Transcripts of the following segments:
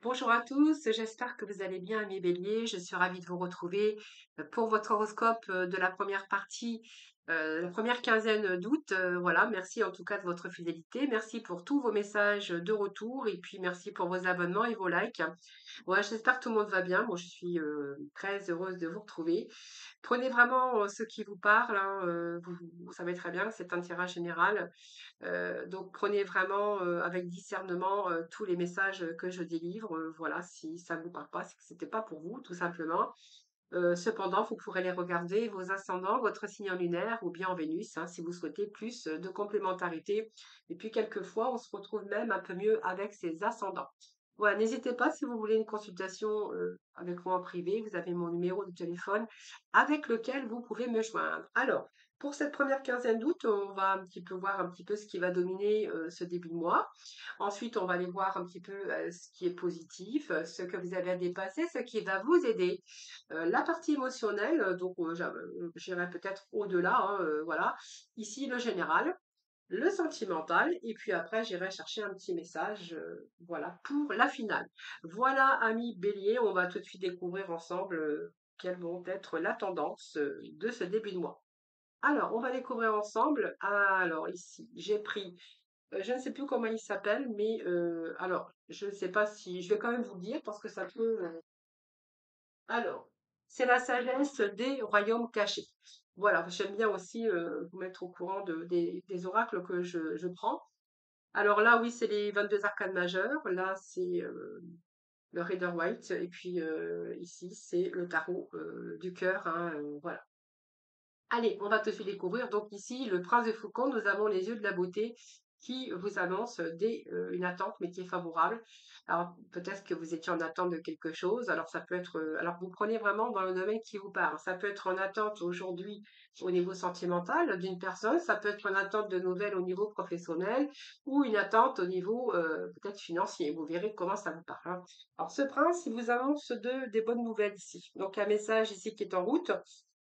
Bonjour à tous, j'espère que vous allez bien, amis béliers. Je suis ravie de vous retrouver pour votre horoscope de la première partie, la première quinzaine d'août. Voilà, merci en tout cas de votre fidélité. Merci pour tous vos messages de retour et puis merci pour vos abonnements et vos likes. Ouais, j'espère que tout le monde va bien. Moi, je suis très heureuse de vous retrouver. Prenez vraiment ce qui vous parle, hein, vous savez très bien que c'est un tirage général. Donc prenez vraiment, avec discernement, tous les messages, que je délivre, voilà, si ça ne vous parle pas, c'est que c'était pas pour vous, tout simplement. Cependant, vous pourrez les regarder, vos ascendants, votre signe en lunaire ou bien en Vénus, hein, si vous souhaitez plus, de complémentarité et puis quelquefois, on se retrouve même un peu mieux avec ses ascendants. Voilà, n'hésitez pas si vous voulez une consultation, avec moi en privé, vous avez mon numéro de téléphone avec lequel vous pouvez me joindre. Alors, pour cette première quinzaine d'août, on va un petit peu voir un petit peu ce qui va dominer, ce début de mois. Ensuite, on va aller voir un petit peu, ce qui est positif, ce que vous avez à dépasser, ce qui va vous aider. La partie émotionnelle, donc j'irai peut-être au-delà, hein, voilà. Ici, le général, le sentimental, et puis après, j'irai chercher un petit message, voilà, pour la finale. Voilà, amis bélier, on va tout de suite découvrir ensemble quelles vont être la tendance de ce début de mois. Alors, on va découvrir ensemble. Alors, ici, j'ai pris, je ne sais plus comment il s'appelle, mais alors, je ne sais pas si, je vais quand même vous le dire parce que ça peut, alors, c'est la sagesse des royaumes cachés. Voilà, j'aime bien aussi vous mettre au courant des oracles que je prends. Alors là, oui, c'est les 22 arcanes majeures. Là, c'est le Rider-Waite. Et puis ici, c'est le tarot du cœur, hein, voilà. Allez, on va te faire découvrir. Donc ici, le prince de Faucon, nous avons les yeux de la beauté qui vous annonce dès une attente, mais qui est favorable. Alors peut-être que vous étiez en attente de quelque chose. Alors ça peut être, alors vous prenez vraiment dans le domaine qui vous parle. Ça peut être en attente aujourd'hui au niveau sentimental d'une personne. Ça peut être en attente de nouvelles au niveau professionnel ou une attente au niveau peut-être financier. Vous verrez comment ça vous parle, hein. Alors ce prince, il vous annonce des bonnes nouvelles ici. Donc un message ici qui est en route.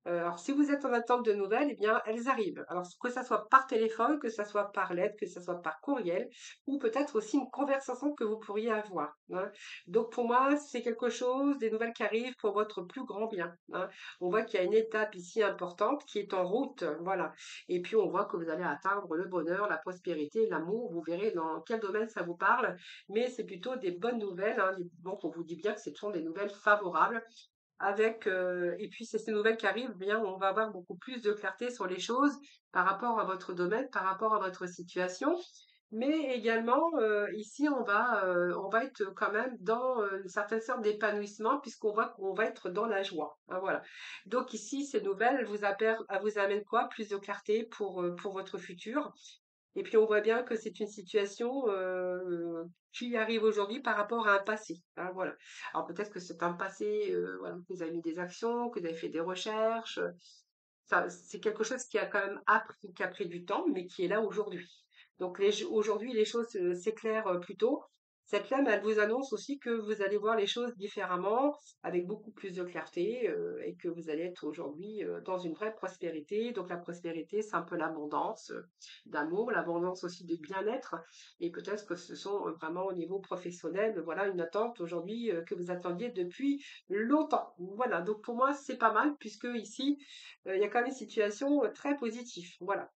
Alors, si vous êtes en attente de nouvelles, eh bien, elles arrivent. Alors, que ça soit par téléphone, que ça soit par lettre, que ça soit par courriel, ou peut-être aussi une conversation que vous pourriez avoir, hein. Donc, pour moi, c'est quelque chose, des nouvelles qui arrivent pour votre plus grand bien, hein. On voit qu'il y a une étape ici importante qui est en route, voilà. Et puis, on voit que vous allez atteindre le bonheur, la prospérité, l'amour. Vous verrez dans quel domaine ça vous parle, mais c'est plutôt des bonnes nouvelles, hein. Donc, on vous dit bien que ce sont des nouvelles favorables avec, et puis c'est ces nouvelles qui arrivent, eh bien, on va avoir beaucoup plus de clarté sur les choses par rapport à votre domaine, par rapport à votre situation. Mais également, ici, on va être quand même dans une certaine sorte d'épanouissement puisqu'on voit qu'on va être dans la joie, hein, voilà. Donc ici, ces nouvelles elles vous amènent quoi? Plus de clarté pour votre futur. Et puis on voit bien que c'est une situation qui arrive aujourd'hui par rapport à un passé, hein, voilà. Alors peut-être que c'est un passé, voilà, que vous avez mis des actions, que vous avez fait des recherches. Ça, c'est quelque chose qui a quand même appris, qui a pris du temps, mais qui est là aujourd'hui. Donc aujourd'hui, les choses s'éclairent plus tôt. Cette lame, elle vous annonce aussi que vous allez voir les choses différemment, avec beaucoup plus de clarté, et que vous allez être aujourd'hui dans une vraie prospérité. Donc la prospérité, c'est un peu l'abondance d'amour, l'abondance aussi de bien-être. Et peut-être que ce sont vraiment au niveau professionnel, voilà, une attente aujourd'hui que vous attendiez depuis longtemps. Voilà, donc pour moi, c'est pas mal, puisque ici, il y a quand même une situation très positive. Voilà.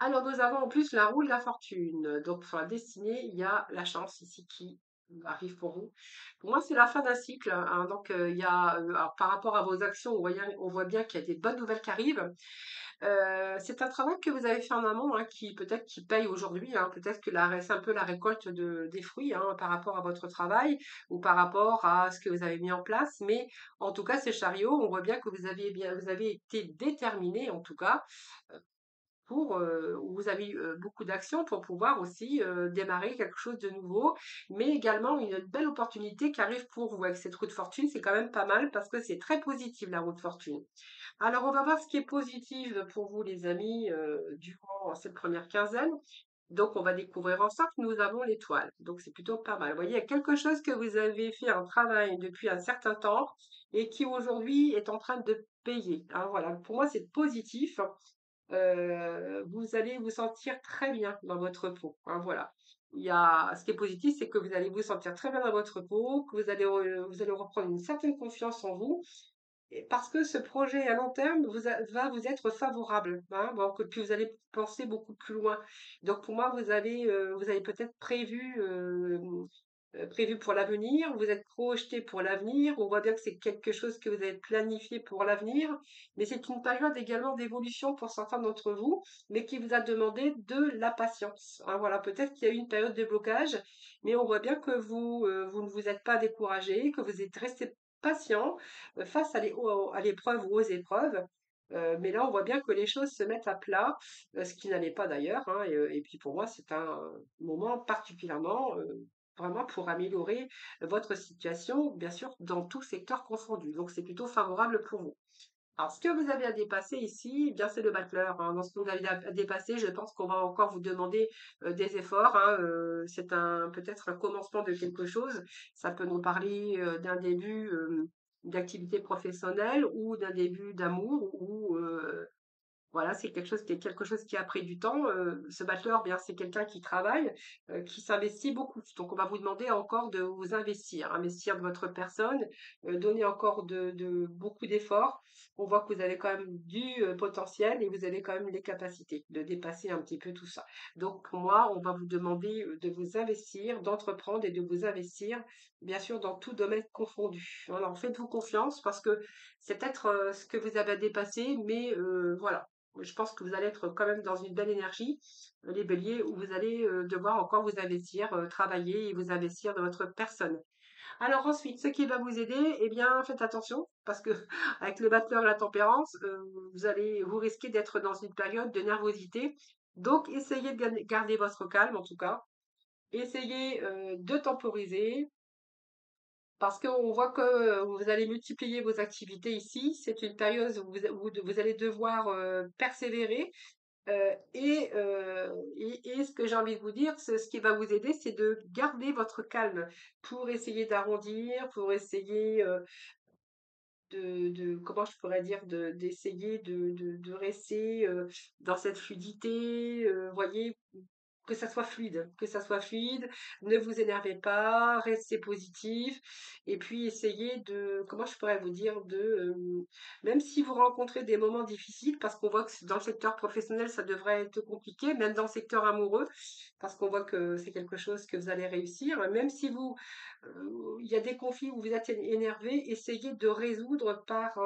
Alors, nous avons en plus la roue de la fortune. Donc, sur la destinée, il y a la chance ici qui arrive pour vous. Pour moi, c'est la fin d'un cycle, hein. Donc, il y a, alors, par rapport à vos actions, on voit bien qu'il y a des bonnes nouvelles qui arrivent. C'est un travail que vous avez fait en amont, hein, qui peut-être qui paye aujourd'hui, hein. Peut-être que là, c'est un peu la récolte des fruits, hein, par rapport à votre travail ou par rapport à ce que vous avez mis en place. Mais en tout cas, ces chariots, on voit bien que vous avez été déterminé, en tout cas, vous avez eu beaucoup d'actions pour pouvoir aussi démarrer quelque chose de nouveau, mais également une belle opportunité qui arrive pour vous avec cette roue de fortune. C'est quand même pas mal parce que c'est très positif la roue de fortune. Alors, on va voir ce qui est positif pour vous, les amis, durant cette première quinzaine. Donc, on va découvrir ensemble que nous avons l'étoile. Donc, c'est plutôt pas mal. Vous voyez, il y a quelque chose que vous avez fait un travail depuis un certain temps et qui aujourd'hui est en train de payer, hein, voilà. Pour moi, c'est positif. Vous allez vous sentir très bien dans votre peau, hein, voilà. ce qui est positif, c'est que vous allez vous sentir très bien dans votre peau, que vous allez reprendre une certaine confiance en vous, et parce que ce projet à long terme va vous être favorable, hein, donc, puis vous allez penser beaucoup plus loin. Donc pour moi, vous avez peut-être prévu pour l'avenir, vous êtes projeté pour l'avenir, on voit bien que c'est quelque chose que vous avez planifié pour l'avenir, mais c'est une période également d'évolution pour certains d'entre vous, mais qui vous a demandé de la patience, hein. Voilà, peut-être qu'il y a eu une période de blocage, mais on voit bien que vous ne vous êtes pas découragé, que vous êtes resté patient face à l'épreuve ou aux épreuves. Mais là, on voit bien que les choses se mettent à plat, ce qui n'allait pas d'ailleurs, hein, et puis pour moi, c'est un moment particulièrement vraiment pour améliorer votre situation, bien sûr, dans tout secteur confondu. Donc, c'est plutôt favorable pour vous. Alors, ce que vous avez à dépasser ici, eh bien, c'est le battleur, hein. Dans ce que vous avez à dépasser, je pense qu'on va encore vous demander des efforts, hein. C'est peut-être un commencement de quelque chose. Ça peut nous parler d'un début d'activité professionnelle ou d'un début d'amour ou voilà, c'est quelque chose qui a pris du temps. Ce battleur, bien, c'est quelqu'un qui travaille, qui s'investit beaucoup. Donc, on va vous demander encore de vous investir, investir de votre personne, donner encore beaucoup d'efforts. On voit que vous avez quand même du potentiel et vous avez quand même les capacités de dépasser un petit peu tout ça. Donc, moi, on va vous demander de vous investir, d'entreprendre et de vous investir, bien sûr, dans tout domaine confondu. Alors, faites-vous confiance parce que c'est peut-être ce que vous avez à dépasser, mais voilà, je pense que vous allez être quand même dans une belle énergie, les béliers, où vous allez devoir encore vous investir, travailler et vous investir dans votre personne. Alors ensuite, ce qui va vous aider, eh bien, faites attention, parce que avec le battleur et la tempérance, vous risquez d'être dans une période de nervosité. Donc, essayez de garder votre calme, en tout cas. Essayez de temporiser, parce qu'on voit que vous allez multiplier vos activités ici. C'est une période où vous allez devoir persévérer. Et ce que j'ai envie de vous dire, ce qui va vous aider, c'est de garder votre calme pour essayer d'arrondir, pour essayer comment je pourrais dire, d'essayer de rester dans cette fluidité, voyez, que ça soit fluide, ne vous énervez pas, restez positif, et puis essayez comment je pourrais vous dire, même si vous rencontrez des moments difficiles, parce qu'on voit que dans le secteur professionnel, ça devrait être compliqué, même dans le secteur amoureux, parce qu'on voit que c'est quelque chose que vous allez réussir, même si il y a des conflits où vous êtes énervé, essayez de résoudre par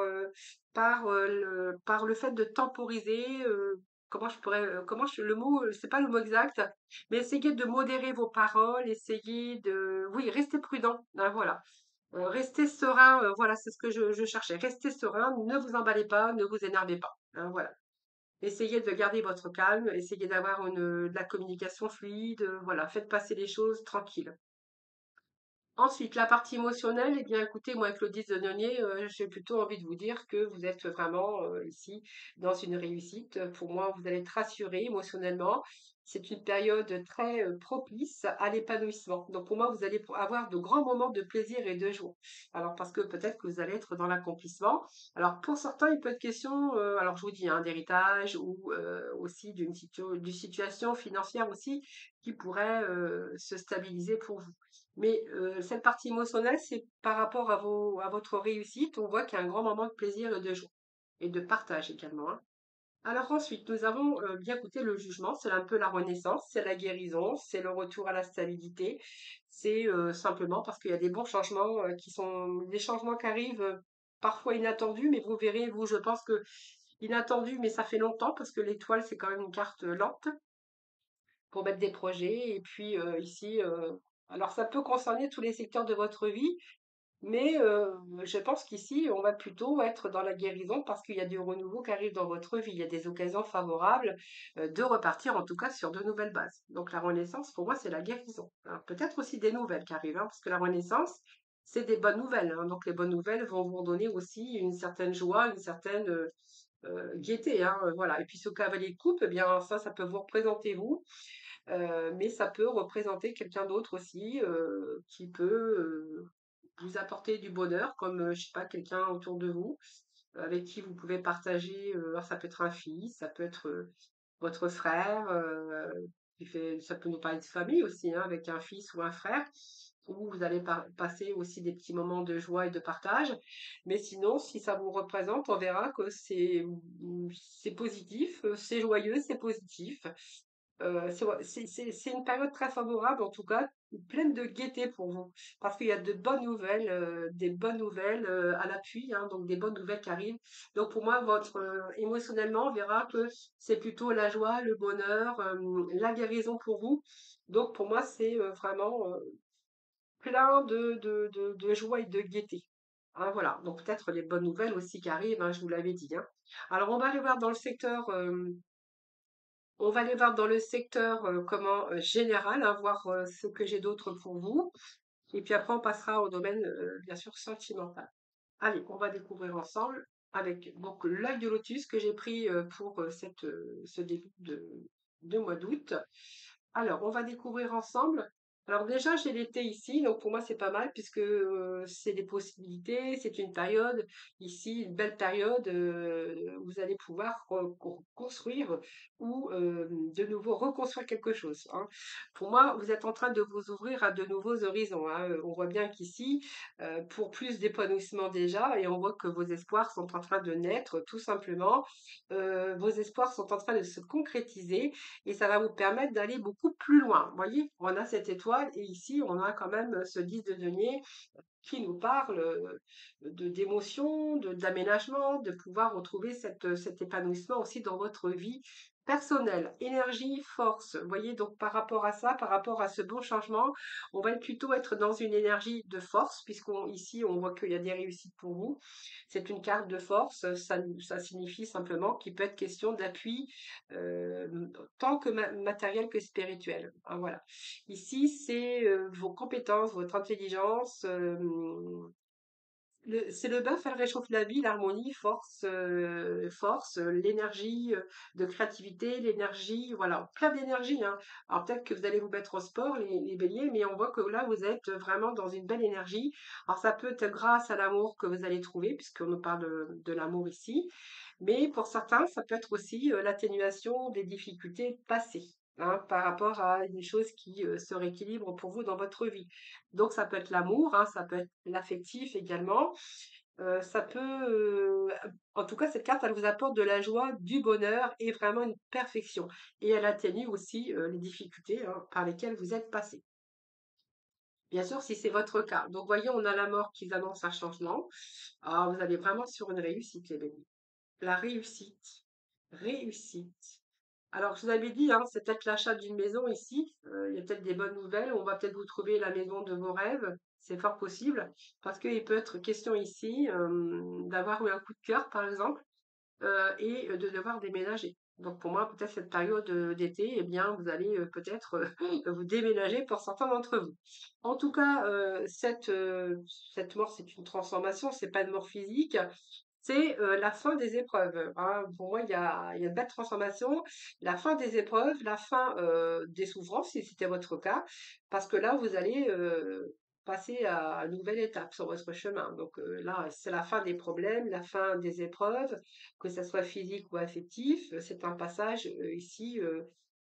le fait de temporiser, le mot, c'est pas le mot exact, mais essayez de modérer vos paroles, oui, restez prudent, hein, voilà. Restez serein, voilà, c'est ce que je cherchais. Restez serein, ne vous emballez pas, ne vous énervez pas, hein, voilà. Essayez de garder votre calme, essayez d'avoir de la communication fluide, voilà, faites passer les choses tranquilles. Ensuite, la partie émotionnelle, eh bien, écoutez, moi, Claudie Denonier, j'ai plutôt envie de vous dire que vous êtes vraiment ici dans une réussite. Pour moi, vous allez être rassuré émotionnellement. C'est une période très propice à l'épanouissement. Donc, pour moi, vous allez avoir de grands moments de plaisir et de joie. Alors, parce que peut-être que vous allez être dans l'accomplissement. Alors, pour certains, il peut être question, alors je vous dis, hein, d'héritage ou aussi d'une situation financière aussi qui pourrait se stabiliser pour vous. Mais cette partie émotionnelle, c'est par rapport à votre réussite, on voit qu'il y a un grand moment de plaisir et de joie et de partage également, hein. Alors ensuite, nous avons bien écouté le jugement, c'est un peu la renaissance, c'est la guérison, c'est le retour à la stabilité. C'est simplement parce qu'il y a des bons changements qui sont des changements qui arrivent parfois inattendus, mais vous verrez, vous, je pense que inattendu, mais ça fait longtemps parce que l'étoile, c'est quand même une carte lente pour mettre des projets. Et puis ici, alors ça peut concerner tous les secteurs de votre vie, mais je pense qu'ici, on va plutôt être dans la guérison parce qu'il y a du renouveau qui arrive dans votre vie. Il y a des occasions favorables de repartir, en tout cas, sur de nouvelles bases. Donc la renaissance, pour moi, c'est la guérison, hein. Peut-être aussi des nouvelles qui arrivent, hein, parce que la renaissance, c'est des bonnes nouvelles, hein. Donc les bonnes nouvelles vont vous donner aussi une certaine joie, une certaine gaieté, hein, voilà. Et puis ce cavalier de coupe, eh bien ça peut vous représenter vous, mais ça peut représenter quelqu'un d'autre aussi, qui peut vous apporter du bonheur, comme, je sais pas, quelqu'un autour de vous, avec qui vous pouvez partager, alors ça peut être un fils, ça peut être, votre frère, Ça peut nous parler de famille aussi, hein, avec un fils ou un frère, où vous allez passer aussi des petits moments de joie et de partage. Mais sinon, si ça vous représente, on verra que c'est positif, c'est joyeux, c'est positif. C'est une période très favorable, en tout cas, pleine de gaieté pour vous, parce qu'il y a de bonnes nouvelles, des bonnes nouvelles à l'appui, hein, donc des bonnes nouvelles qui arrivent. Donc pour moi, émotionnellement, on verra que c'est plutôt la joie, le bonheur, la guérison pour vous. Donc pour moi, c'est vraiment plein de joie et de gaieté. Hein, voilà, donc peut-être les bonnes nouvelles aussi qui arrivent, hein, je vous l'avais dit. Hein. Alors on va aller voir dans le secteur on va aller voir dans le secteur général, hein, voir ce que j'ai d'autre pour vous. Et puis après, on passera au domaine, bien sûr, sentimental. Allez, on va découvrir ensemble avec donc l'œil de lotus que j'ai pris pour ce début de mois d'août. Alors, on va découvrir ensemble. Alors déjà, j'ai l'été ici, donc pour moi c'est pas mal puisque c'est des possibilités, c'est une période ici, une belle période où vous allez pouvoir construire ou de nouveau reconstruire quelque chose. Hein. Pour moi, vous êtes en train de vous ouvrir à de nouveaux horizons. Hein. On voit bien qu'ici, pour plus d'épanouissement déjà, et on voit que vos espoirs sont en train de naître tout simplement. Vos espoirs sont en train de se concrétiser et ça va vous permettre d'aller beaucoup plus loin. Vous voyez, on a cette étoile et ici, on a quand même ce 10 de denier qui nous parle d'émotion, d'aménagement, de pouvoir retrouver cet épanouissement aussi dans votre vie personnelle, énergie, force. Vous voyez, donc par rapport à ça, par rapport à ce beau changement, on va plutôt être dans une énergie de force, puisqu'ici, on voit qu'il y a des réussites pour vous. C'est une carte de force, ça signifie simplement qu'il peut être question d'appui tant que matériel que spirituel. Hein, voilà. Ici, c'est vos compétences, votre intelligence. C'est le bœuf, elle réchauffe la vie, l'harmonie, force, l'énergie de créativité, l'énergie, voilà, plein d'énergie. Hein. Alors peut-être que vous allez vous mettre au sport, les béliers, mais on voit que là, vous êtes vraiment dans une belle énergie. Alors ça peut être grâce à l'amour que vous allez trouver, puisqu'on nous parle de l'amour ici. Mais pour certains, ça peut être aussi l'atténuation des difficultés passées. Hein, par rapport à une chose qui se rééquilibre pour vous dans votre vie. Donc ça peut être l'amour, hein, ça peut être l'affectif également. Ça peut, en tout cas, cette carte, elle vous apporte de la joie, du bonheur et vraiment une perfection. Et elle atténue aussi les difficultés hein, par lesquelles vous êtes passé. Bien sûr, si c'est votre cas. Donc, voyez, on a la mort qui vous annonce un changement. Ah, vous allez vraiment sur une réussite, les bénis. La réussite. Réussite. Alors, je vous avais dit, hein, c'est peut-être l'achat d'une maison ici. Il y a peut-être des bonnes nouvelles. On va peut-être vous trouver la maison de vos rêves. C'est fort possible. Parce qu'il peut être question ici d'avoir eu un coup de cœur, par exemple, et de devoir déménager. Donc, pour moi, peut-être cette période d'été, eh bien, vous allez peut-être vous déménager pour certains d'entre vous. En tout cas, cette mort, c'est une transformation, c'est pas une mort physique. C'est la fin des épreuves. Hein. Pour moi, il y a une belle transformation. La fin des épreuves, la fin des souffrances, si c'était votre cas, parce que là, vous allez passer à une nouvelle étape sur votre chemin. Donc là, c'est la fin des problèmes, la fin des épreuves, que ça soit physique ou affectif. C'est un passage ici.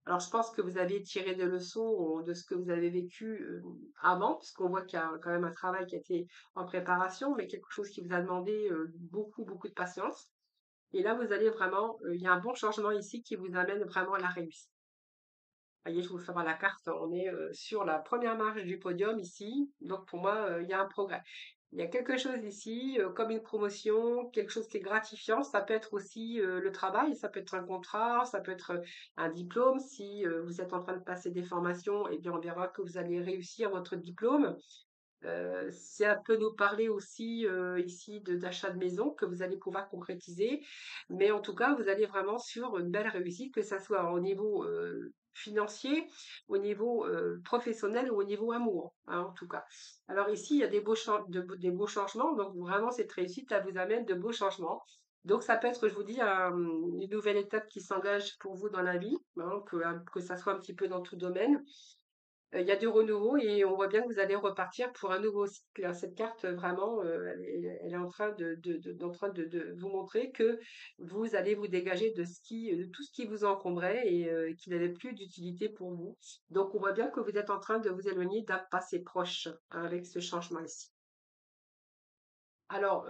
Alors, je pense que vous avez tiré des leçons de ce que vous avez vécu avant, puisqu'on voit qu'il y a quand même un travail qui a été en préparation, mais quelque chose qui vous a demandé beaucoup, beaucoup de patience. Et là, vous allez vraiment, il y a un bon changement ici qui vous amène vraiment à la réussite. Voyez, je vous fais voir la carte, on est sur la première marche du podium ici, donc pour moi, il y a un progrès. Il y a quelque chose ici, comme une promotion, quelque chose qui est gratifiant. Ça peut être aussi le travail, ça peut être un contrat, ça peut être un diplôme. Si vous êtes en train de passer des formations, eh bien, on verra que vous allez réussir votre diplôme. Ça peut nous parler aussi ici d'achat de maison que vous allez pouvoir concrétiser. Mais en tout cas, vous allez vraiment sur une belle réussite, que ça soit au niveau financier, au niveau professionnel ou au niveau amour, hein, en tout cas. Alors ici, il y a des beaux changements. Donc vraiment, cette réussite, elle vous amène de beaux changements. Donc ça peut être, je vous dis, une nouvelle étape qui s'engage pour vous dans la vie, hein, que ça soit un petit peu dans tout domaine. il y a du renouveau et on voit bien que vous allez repartir pour un nouveau cycle, hein. Cette carte, vraiment, elle est en train de vous montrer que vous allez vous dégager de tout ce qui vous encombrait et qui n'avait plus d'utilité pour vous. Donc on voit bien que vous êtes en train de vous éloigner d'un passé proche, hein, avec ce changement ici. Alors,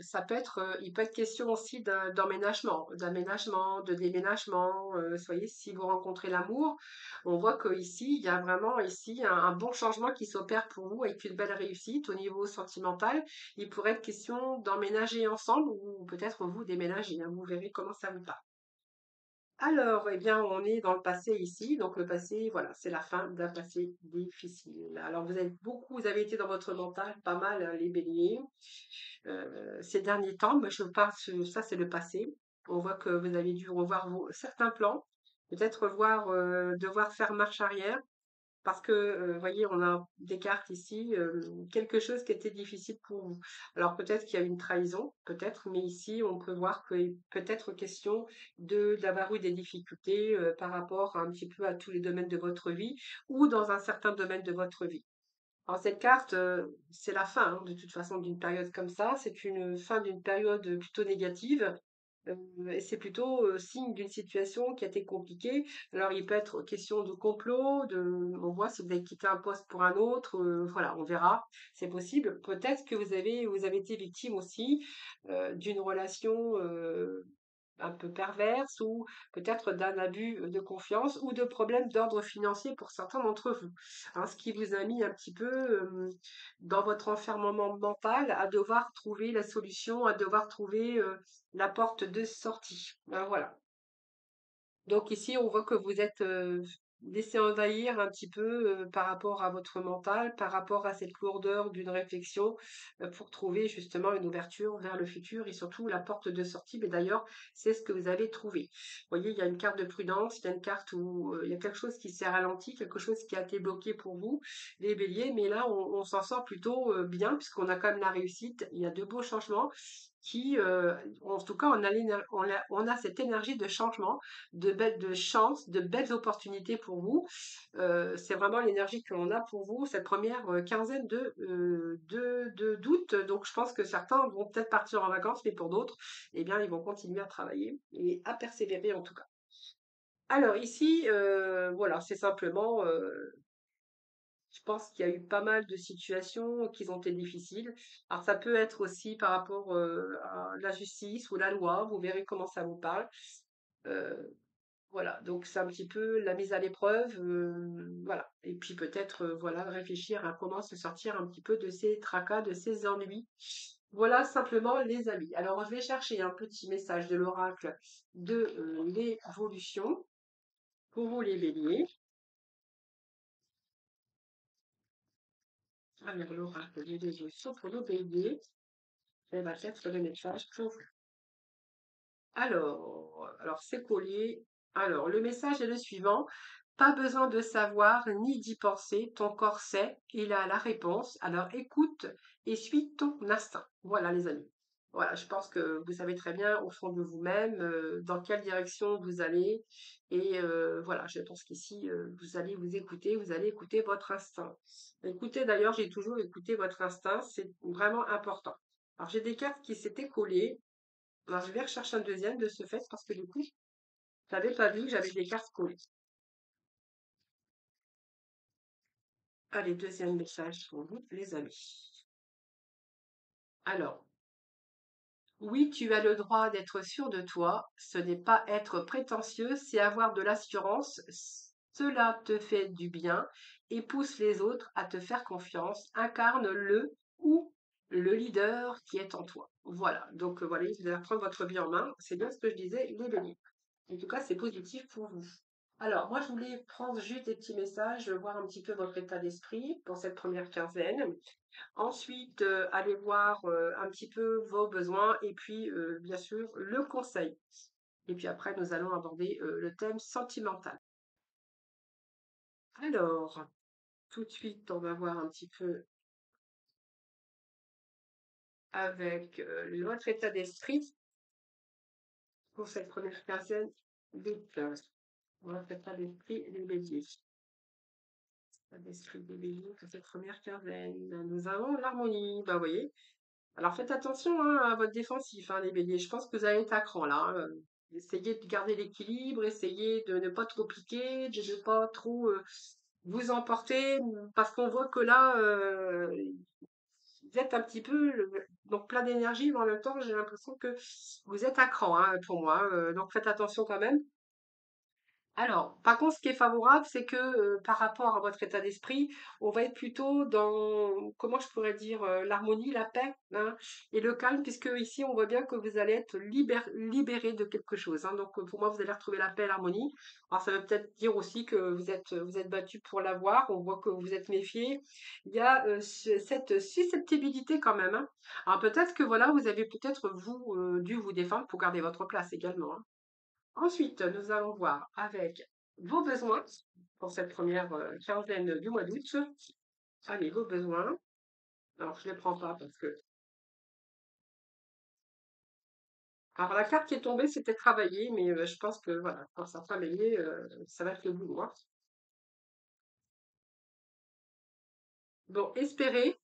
ça peut être, il peut être question aussi d'aménagement, de déménagement. Vous voyez, si vous rencontrez l'amour, on voit que ici, il y a vraiment ici un bon changement qui s'opère pour vous avec une belle réussite au niveau sentimental. Il pourrait être question d'emménager ensemble ou peut-être vous déménager, hein. Vous verrez comment ça vous part. Alors, eh bien, on est dans le passé ici. Donc, le passé, voilà, c'est la fin d'un passé difficile. Alors, vous avez été dans votre mental pas mal, hein, les béliers, ces derniers temps. Mais je parle, ça, c'est le passé. On voit que vous avez dû revoir certains plans, peut-être devoir faire marche arrière. Parce que, voyez, on a des cartes ici, quelque chose qui était difficile pour vous. Alors peut-être qu'il y a une trahison, peut-être, mais ici on peut voir qu'il peut être question d'avoir eu des difficultés, par rapport un petit peu à tous les domaines de votre vie ou dans un certain domaine de votre vie. Alors cette carte, c'est la fin, hein, de toute façon d'une période comme ça. C'est une fin d'une période plutôt négative. Et c'est plutôt signe d'une situation qui a été compliquée. Alors, il peut être question de complot, on voit si vous avez quitté un poste pour un autre, voilà, on verra, c'est possible. Peut-être que vous avez été victime aussi d'une relation un peu perverse ou peut-être d'un abus de confiance ou de problèmes d'ordre financier pour certains d'entre vous, hein, ce qui vous a mis un petit peu dans votre enfermement mental à devoir trouver la solution, à devoir trouver la porte de sortie. Ben voilà. Donc ici, on voit que vous êtes laissé envahir un petit peu par rapport à votre mental, par rapport à cette lourdeur d'une réflexion pour trouver justement une ouverture vers le futur et surtout la porte de sortie. Mais d'ailleurs, c'est ce que vous avez trouvé. Vous voyez, il y a une carte de prudence, il y a une carte où il y a quelque chose qui s'est ralenti, quelque chose qui a été bloqué pour vous, les béliers. Mais là, on s'en sort plutôt bien puisqu'on a quand même la réussite. Il y a de beaux changements qui, en tout cas, on a cette énergie de changement de chance, de belles opportunités pour vous. C'est vraiment l'énergie que l'on a pour vous cette première quinzaine d'août. Donc, je pense que certains vont peut-être partir en vacances, mais pour d'autres, eh bien, ils vont continuer à travailler et à persévérer en tout cas. Alors ici, voilà, c'est simplement, je pense qu'il y a eu pas mal de situations qui ont été difficiles. Alors ça peut être aussi par rapport à la justice ou la loi, vous verrez comment ça vous parle. Euh, Voilà, donc c'est un petit peu la mise à l'épreuve, voilà. Et puis peut-être, voilà, réfléchir à comment se sortir un petit peu de ces tracas, de ces ennuis. Voilà simplement les amis. Alors je vais chercher un petit message de l'oracle de l'évolution pour vous les béliers. Alors l'oracle de l'évolution pour nos béliers, elle va être le message pour vous. Alors c'est collé. Alors, le message est le suivant. Pas besoin de savoir ni d'y penser. Ton corps sait, il a la réponse. Alors écoute et suis ton instinct. Voilà, les amis. Voilà, je pense que vous savez très bien au fond de vous-même dans quelle direction vous allez. Et voilà, je pense qu'ici, vous allez écouter votre instinct. Écoutez, d'ailleurs, j'ai toujours écouté votre instinct, c'est vraiment important. Alors, j'ai des cartes qui s'étaient collées. Alors, je vais rechercher un deuxième de ce fait parce que du coup, j'avais pas vu que j'avais des cartes collées. Allez, deuxième message pour vous, les amis. Alors, oui, tu as le droit d'être sûr de toi. Ce n'est pas être prétentieux, c'est avoir de l'assurance. Cela te fait du bien et pousse les autres à te faire confiance. Incarne le ou le leader qui est en toi. Voilà, donc voilà, vous allez prendre votre vie en main. C'est bien ce que je disais, les bénis. En tout cas, c'est positif pour vous. Alors, moi, je voulais prendre juste des petits messages, voir un petit peu votre état d'esprit pour cette première quinzaine. Ensuite, aller voir un petit peu vos besoins et puis, bien sûr, le conseil. Et puis après, nous allons aborder le thème sentimental. Alors, tout de suite, on va voir un petit peu avec votre état d'esprit pour cette première quinzaine d'août. Votre état d'esprit, les béliers. L'esprit de Bélier pour cette première quinzaine. Nous avons l'harmonie. Bah, vous voyez. Alors faites attention hein, à votre défensif, hein, les béliers. Je pense que vous allez être à cran là, hein. Essayez de garder l'équilibre, essayez de ne pas trop piquer, de ne pas trop vous emporter, parce qu'on voit que là, vous êtes un petit peu donc plein d'énergie, mais en même temps, j'ai l'impression que vous êtes à cran hein, pour moi. Donc faites attention quand même. Alors, par contre, ce qui est favorable, c'est que par rapport à votre état d'esprit, on va être plutôt dans, comment je pourrais dire, l'harmonie, la paix, hein, et le calme, puisque ici, on voit bien que vous allez être libéré de quelque chose, hein. Donc, pour moi, vous allez retrouver la paix et l'harmonie. Alors, ça veut peut-être dire aussi que vous êtes battu pour l'avoir. On voit que vous êtes méfié. Il y a cette susceptibilité quand même, hein. Alors, peut-être que voilà, vous avez peut-être vous dû vous défendre pour garder votre place également, hein. Ensuite, nous allons voir avec vos besoins pour cette première quinzaine du mois d'août. Allez, vos besoins. Alors, je ne les prends pas parce que... Alors, la carte qui est tombée, c'était travailler, mais je pense que, voilà, quand ça travailler, ça va être le boulot, hein. Bon, espérer.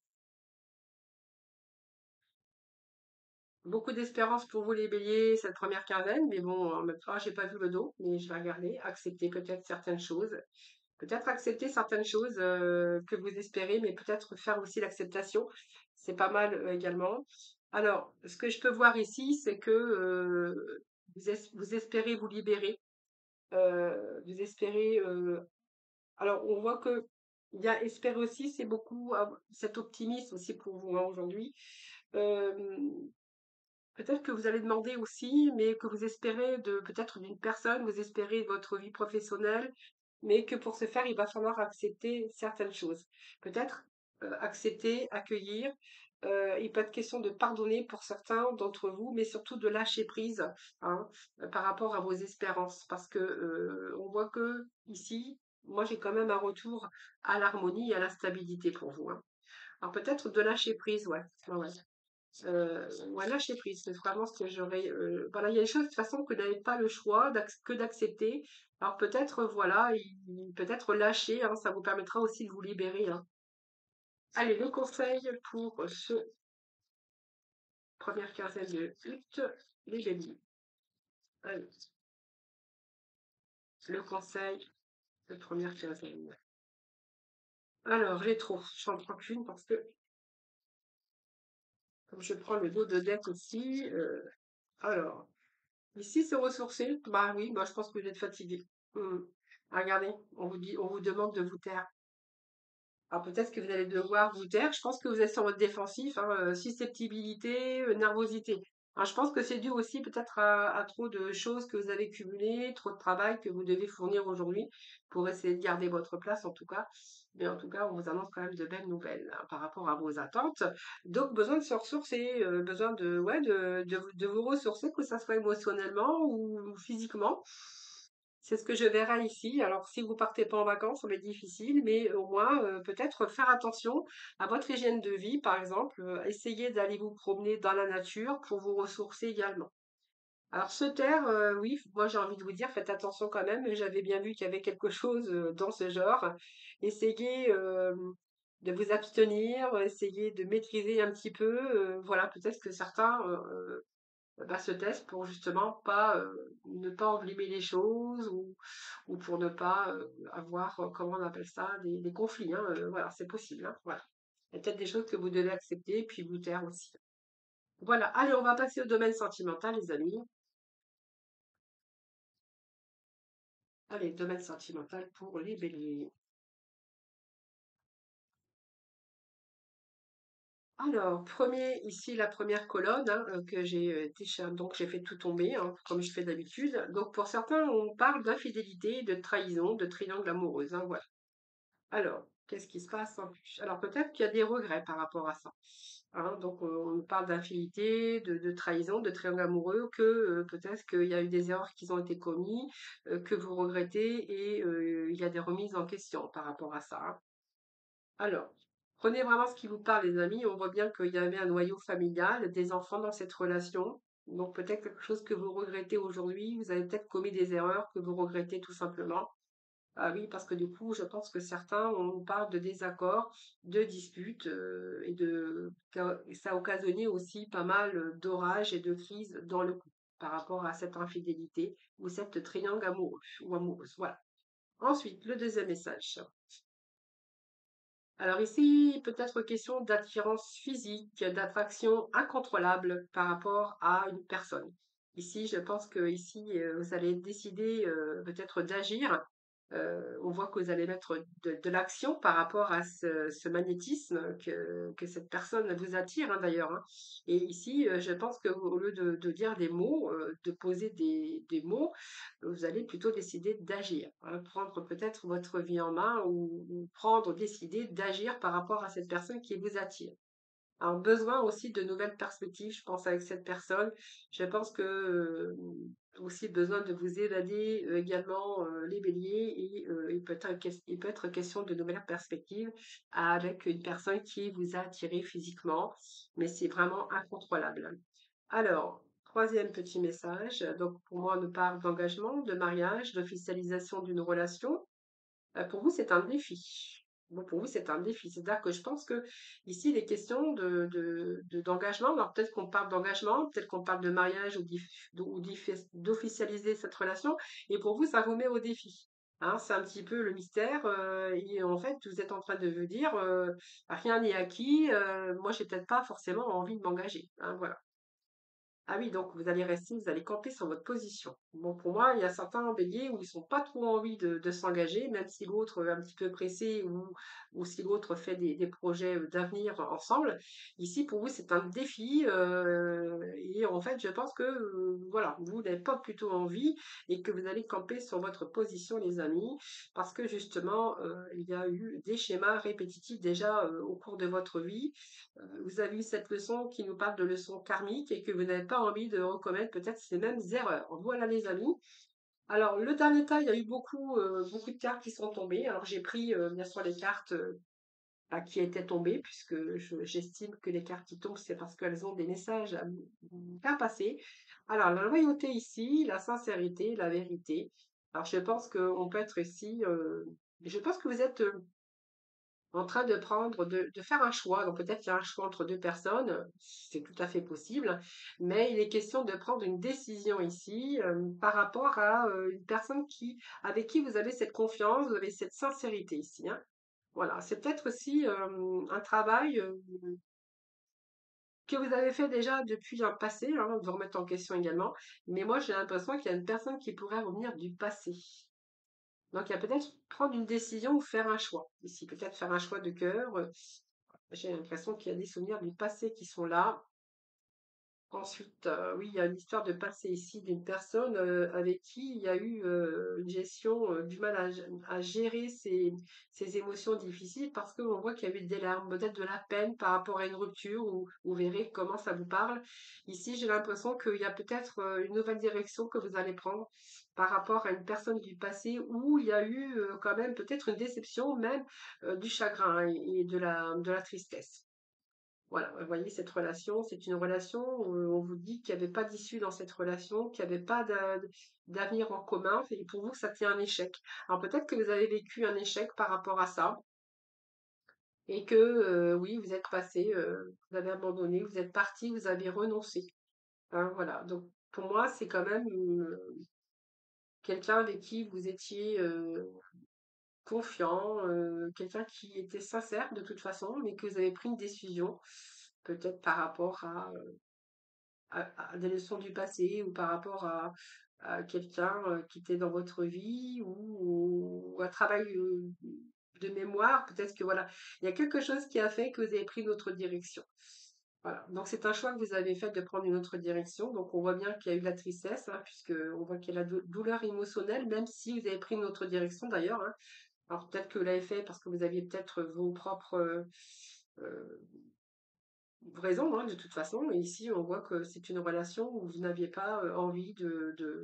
Beaucoup d'espérance pour vous, les béliers, cette première quinzaine, mais bon, en même temps, j'ai pas vu le dos, mais je vais regarder. Accepter peut-être certaines choses. Peut-être accepter certaines choses que vous espérez, mais peut-être faire aussi l'acceptation. C'est pas mal également. Alors, ce que je peux voir ici, c'est que vous espérez vous libérer. Vous espérez. Alors, on voit que il y a espérer aussi, c'est beaucoup cet optimisme aussi pour vous hein, aujourd'hui. Euh, Peut-être que vous allez demander aussi, mais que vous espérez de peut-être d'une personne, vous espérez de votre vie professionnelle, mais que pour ce faire, il va falloir accepter certaines choses. Peut-être accepter, accueillir. Il peut être question de pardonner pour certains d'entre vous, mais surtout de lâcher prise hein, par rapport à vos espérances, parce que on voit que ici, moi j'ai quand même un retour à l'harmonie et à la stabilité pour vous, hein. Alors peut-être de lâcher prise, ouais. Ouais, ouais. Ouais, lâcher prise, c'est vraiment ce que j'aurais. Voilà, il y a des choses de toute façon que vous n'avez pas le choix que d'accepter. Alors peut-être, voilà, peut-être lâcher, hein, ça vous permettra aussi de vous libérer, hein. Allez, le conseil pour ce première quinzaine de août, les béliers. Allez, le conseil de première quinzaine. Alors, rétro, j'en prends qu'une parce que comme je prends le dos de deck aussi, alors. Ici, se ressourcer. Bah oui, bah, je pense que vous êtes fatigué. Hmm. Regardez, on vous demande de vous taire. Alors peut-être que vous allez devoir vous taire. Je pense que vous êtes sur votre défensif, hein, susceptibilité, nervosité. Alors, je pense que c'est dû aussi peut-être à trop de choses que vous avez cumulées, trop de travail que vous devez fournir aujourd'hui pour essayer de garder votre place en tout cas. Mais en tout cas, on vous annonce quand même de belles nouvelles hein, par rapport à vos attentes. Donc, besoin de se ressourcer, besoin de, ouais, de vous ressourcer, que ça soit émotionnellement ou physiquement. C'est ce que je verrai ici. Alors, si vous partez pas en vacances, ça va être difficile, mais au moins, peut-être faire attention à votre hygiène de vie, par exemple. Essayez d'aller vous promener dans la nature pour vous ressourcer également. Alors, se taire, oui, moi j'ai envie de vous dire, faites attention quand même. J'avais bien vu qu'il y avait quelque chose dans ce genre. Essayez de vous abstenir, essayez de maîtriser un petit peu. Voilà, peut-être que certains bah, se taisent pour justement pas ne pas envenimer les choses ou pour ne pas avoir, comment on appelle ça, des conflits, hein, voilà, c'est possible, hein, voilà. Il y a peut-être des choses que vous devez accepter, puis vous taire aussi. Voilà, allez, on va passer au domaine sentimental, les amis. Allez, domaine sentimental pour les béliers. Alors, premier, ici, la première colonne hein, que j'ai donc j'ai fait tout tomber, hein, comme je fais d'habitude. Donc, pour certains, on parle d'infidélité, de trahison, de triangle amoureuse, hein, voilà. Alors, qu'est-ce qui se passe en plus? Alors, peut-être qu'il y a des regrets par rapport à ça, hein. Donc, on parle d'infidélité, de trahison, de triangle amoureux, que peut-être qu'il y a eu des erreurs qui ont été commises, que vous regrettez, et il y a des remises en question par rapport à ça, hein. Alors, prenez vraiment ce qui vous parle, les amis. On voit bien qu'il y avait un noyau familial, des enfants dans cette relation. Donc, peut-être quelque chose que vous regrettez aujourd'hui. Vous avez peut-être commis des erreurs que vous regrettez tout simplement. Ah oui, parce que du coup, je pense que certains, on parle de désaccords, de disputes, et ça a occasionné aussi pas mal d'orages et de crises dans le couple par rapport à cette infidélité ou cette triangle amoureux ou amoureuse. Voilà. Ensuite, le deuxième message. Alors ici, peut-être question d'attirance physique, d'attraction incontrôlable par rapport à une personne. Ici, je pense que ici, vous allez décider peut-être d'agir. On voit que vous allez mettre de l'action par rapport à ce magnétisme que cette personne vous attire, hein, d'ailleurs, hein. Et ici, je pense que au lieu de dire des mots, de poser des mots, vous allez plutôt décider d'agir, hein, prendre peut-être votre vie en main ou prendre, décider d'agir par rapport à cette personne qui vous attire. Alors, besoin aussi de nouvelles perspectives, je pense, avec cette personne. Je pense que aussi besoin de vous évader également les béliers et il peut être question de nouvelles perspectives avec une personne qui vous a attiré physiquement, mais c'est vraiment incontrôlable. Alors, troisième petit message. Donc, pour moi, on nous parle d'engagement, de mariage, d'officialisation d'une relation. Pour vous, c'est un défi. Bon, pour vous, c'est un défi. C'est-à-dire que je pense que ici, il est question d'engagement. Alors, peut-être qu'on parle d'engagement, peut-être qu'on parle de mariage d'officialiser cette relation. Et pour vous, ça vous met au défi. Hein, c'est un petit peu le mystère. Et en fait, vous êtes en train de vous dire, rien n'est acquis. Moi, j'ai peut-être pas forcément envie de m'engager. Hein, voilà. Ah oui, donc vous allez rester, vous allez camper sur votre position. Bon, pour moi, il y a certains béliers où ils sont pas trop envie de s'engager, même si l'autre est un petit peu pressé ou si l'autre fait des projets d'avenir ensemble. Ici, pour vous, c'est un défi. Et en fait, je pense que voilà, vous n'avez pas plutôt envie et que vous allez camper sur votre position, les amis, parce que justement, il y a eu des schémas répétitifs déjà au cours de votre vie. Vous avez eu cette leçon qui nous parle de leçon karmique et que vous n'avez pas envie de recommettre peut-être ces mêmes erreurs. Voilà les amis. Alors le dernier tas, il y a eu beaucoup de cartes qui sont tombées. Alors j'ai pris bien sûr les cartes qui étaient tombées puisque j'estime que les cartes qui tombent c'est parce qu'elles ont des messages à vous faire passer. Alors la loyauté ici, la sincérité, la vérité. Alors je pense qu'on peut être ici. Je pense que vous êtes en train de de faire un choix. Donc peut-être qu'il y a un choix entre deux personnes, c'est tout à fait possible, mais il est question de prendre une décision ici par rapport à une personne avec qui vous avez cette confiance, vous avez cette sincérité ici, hein. Voilà, c'est peut-être aussi un travail que vous avez fait déjà depuis un passé, hein, de vous remettre en question également. Mais moi, j'ai l'impression qu'il y a une personne qui pourrait revenir du passé. Donc, il y a peut-être prendre une décision ou faire un choix. Ici, peut-être faire un choix de cœur. J'ai l'impression qu'il y a des souvenirs du passé qui sont là. Ensuite, oui, il y a une histoire de passé ici d'une personne avec qui il y a eu une gestion du mal à gérer ses émotions difficiles parce qu'on voit qu'il y a eu des larmes, peut-être de la peine par rapport à une rupture, ou vous verrez comment ça vous parle. Ici, j'ai l'impression qu'il y a peut-être une nouvelle direction que vous allez prendre par rapport à une personne du passé où il y a eu quand même peut-être une déception, même du chagrin et de la tristesse. Voilà, vous voyez, cette relation, c'est une relation où on vous dit qu'il n'y avait pas d'issue dans cette relation, qu'il n'y avait pas d'avenir en commun, et pour vous, ça tient un échec. Alors peut-être que vous avez vécu un échec par rapport à ça, et que oui, vous êtes passé, vous avez abandonné, vous êtes parti, vous avez renoncé. Hein, voilà, donc pour moi, c'est quand même quelqu'un avec qui vous étiez confiant, quelqu'un qui était sincère de toute façon, mais que vous avez pris une décision, peut-être par rapport à des leçons du passé ou par rapport à quelqu'un qui était dans votre vie ou un travail de mémoire. Peut-être que voilà, il y a quelque chose qui a fait que vous avez pris une autre direction. Voilà. Donc c'est un choix que vous avez fait de prendre une autre direction. Donc on voit bien qu'il y a eu de la tristesse, hein, puisque on voit qu'il y a la douleur émotionnelle, même si vous avez pris une autre direction d'ailleurs, hein. Alors peut-être que vous l'avez fait parce que vous aviez peut-être vos propres euh, raison, hein, de toute façon. Et ici, on voit que c'est une relation où vous n'aviez pas envie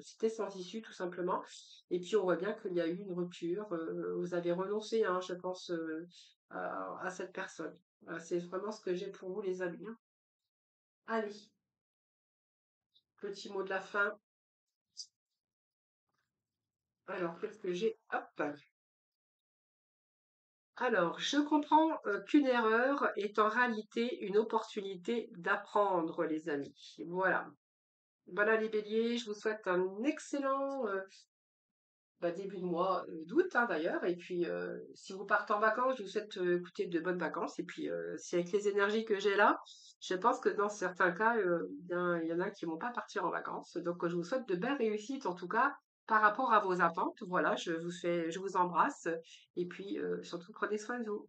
c'était sans issue, tout simplement. Et puis, on voit bien qu'il y a eu une rupture. Vous avez renoncé, hein, je pense, à cette personne. Voilà, c'est vraiment ce que j'ai pour vous, les amis, hein. Allez, petit mot de la fin. Alors, qu'est-ce que j'ai? Hop. Alors, je comprends qu'une erreur est en réalité une opportunité d'apprendre, les amis. Voilà. Voilà les béliers, je vous souhaite un excellent début de mois d'août hein, d'ailleurs. Et puis, si vous partez en vacances, je vous souhaite écoutez, de bonnes vacances. Et puis, si avec les énergies que j'ai là, je pense que dans certains cas, bien, il y en a qui vont pas partir en vacances. Donc, je vous souhaite de belles réussites en tout cas par rapport à vos attentes. Voilà, je vous embrasse. Et puis, surtout, prenez soin de vous.